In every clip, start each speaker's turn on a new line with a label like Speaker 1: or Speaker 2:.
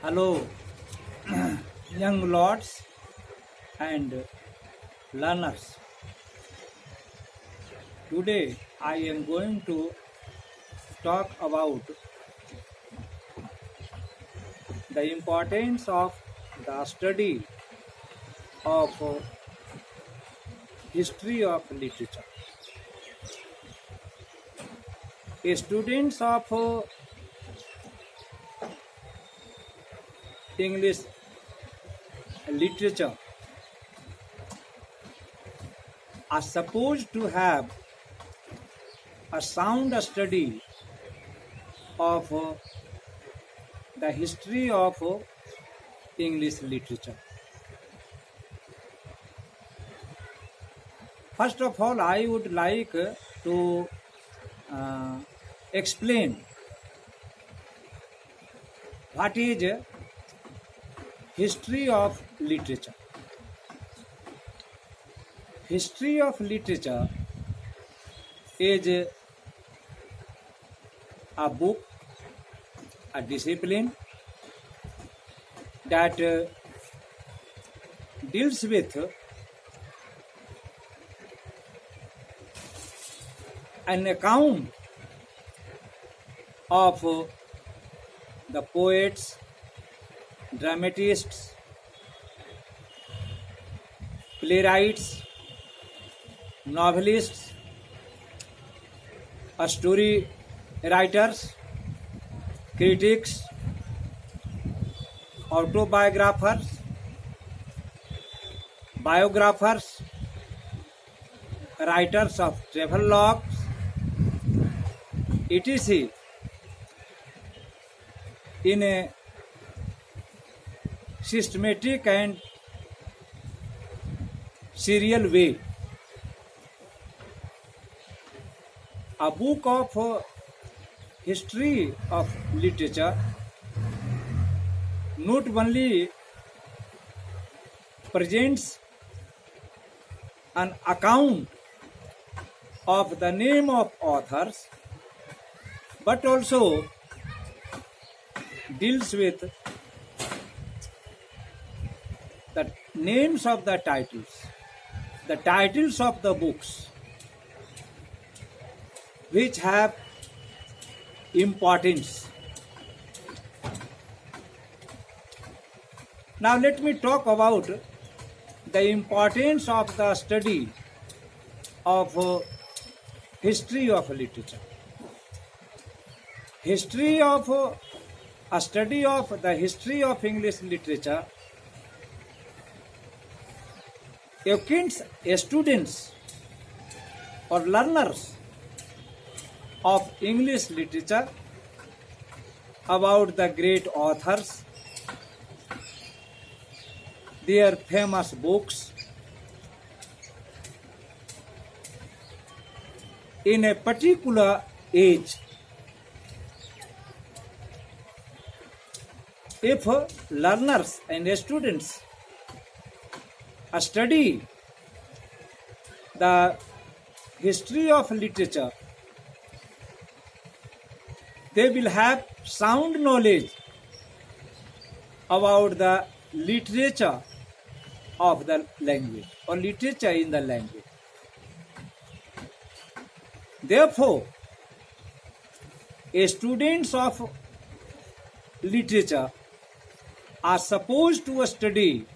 Speaker 1: Hello, young lords and learners. Today I am going to talk about the importance of the study of history of literature. Students of English literature are supposed to have a sound study of the history of English literature. First of all, I would like to explain what is history of literature. History of literature is a book, a discipline that deals with an account of the poets, dramatists, playwrights, novelists, story writers, critics, autobiographers, biographers, writers of travel logs, etc. in a systematic and serial way. A book of history of literature not only presents an account of the name of authors, but also deals with the names of the titles of the books which have importance. Now let me talk about the importance of the study of history of literature. A study of the history of English literature acquaints students or learners of English literature about the great authors, their famous books in a particular age. If learners and students study the history of literature, they will have sound knowledge about the literature of the language or literature in the language. Therefore, students of literature are supposed to study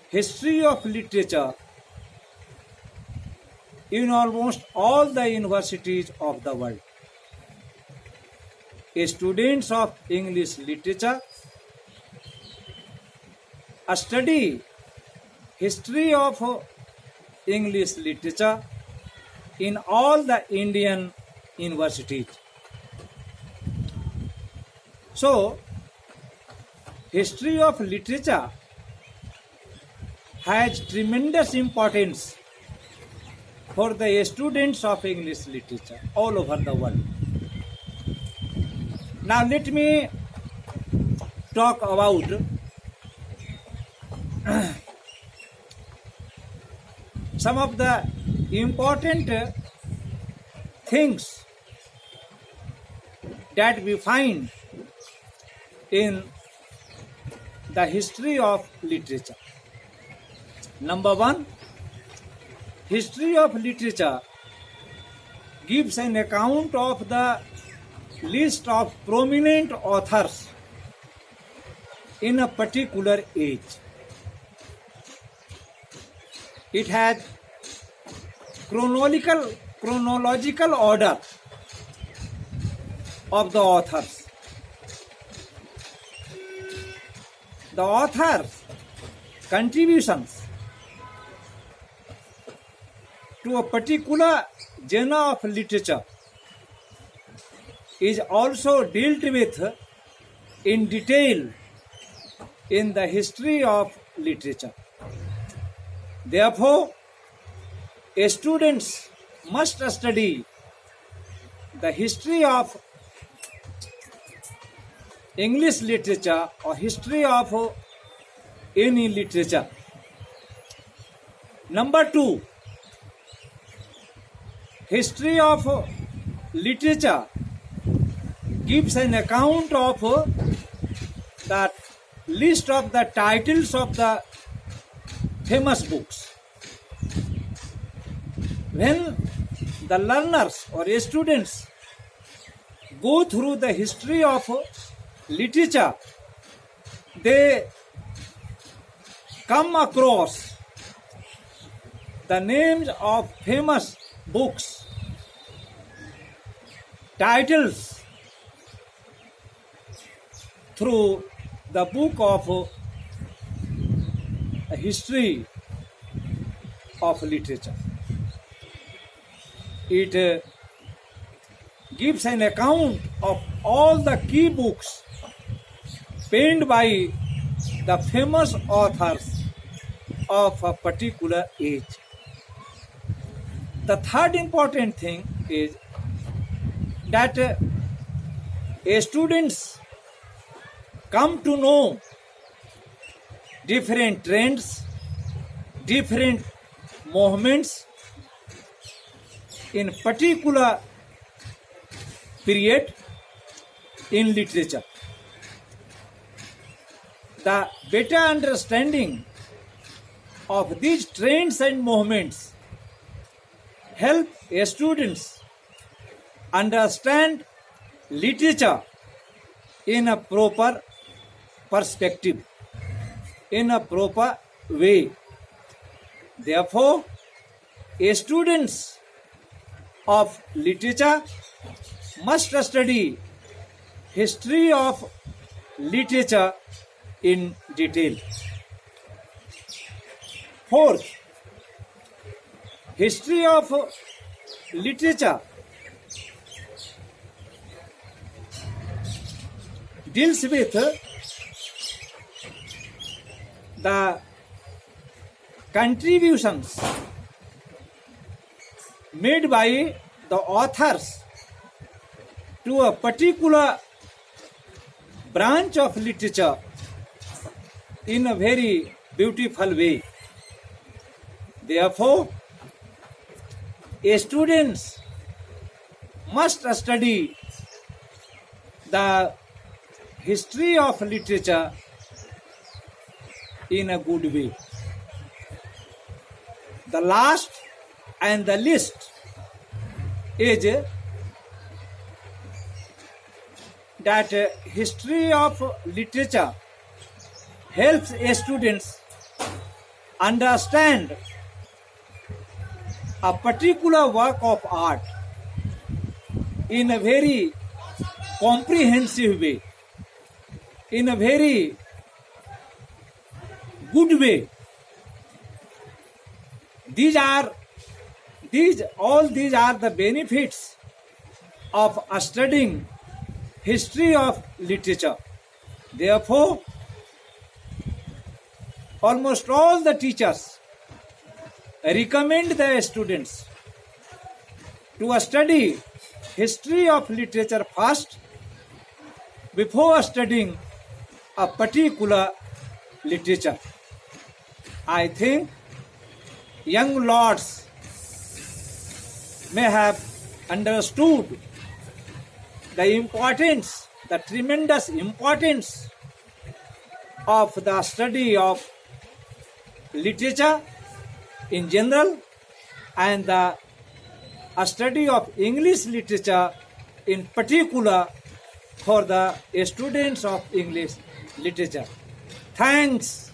Speaker 1: history of literature in almost all the universities of the world. Students of English literature study history of English literature in all the Indian universities. So, history of literature has tremendous importance for the students of English literature all over the world. Now let me talk about some of the important things that we find in the history of literature. Number one, history of literature gives an account of the list of prominent authors in a particular age. It has chronological order of the authors. The author's contributions to a particular genre of literature is also dealt with in detail in the history of literature. Therefore, students must study the history of English literature or history of any literature. Number two, history of literature gives an account of the list of the titles of the famous books. When the learners or students go through the history of literature, they come across the names of famous books, titles through the book of history of literature. It gives an account of all the key books penned by the famous authors of a particular age. The third important thing is that students come to know different trends, different movements in particular period in literature. The better understanding of these trends and movements help students understand literature in a proper perspective, in a proper way. Therefore, students of literature must study history of literature in detail. Fourth, history of literature deals with the contributions made by the authors to a particular branch of literature in a very beautiful way. Therefore, students must study the history of literature in a good way. The last and the least is that history of literature helps students understand a particular work of art in a very comprehensive way, in a very good way. All these are the benefits of studying history of literature. Therefore, almost all the teachers recommend the students to study history of literature first before studying a particular literature. I think young lords may have understood the importance, the tremendous importance of the study of literature in general and the study of English literature in particular for the students of English literature. Thanks.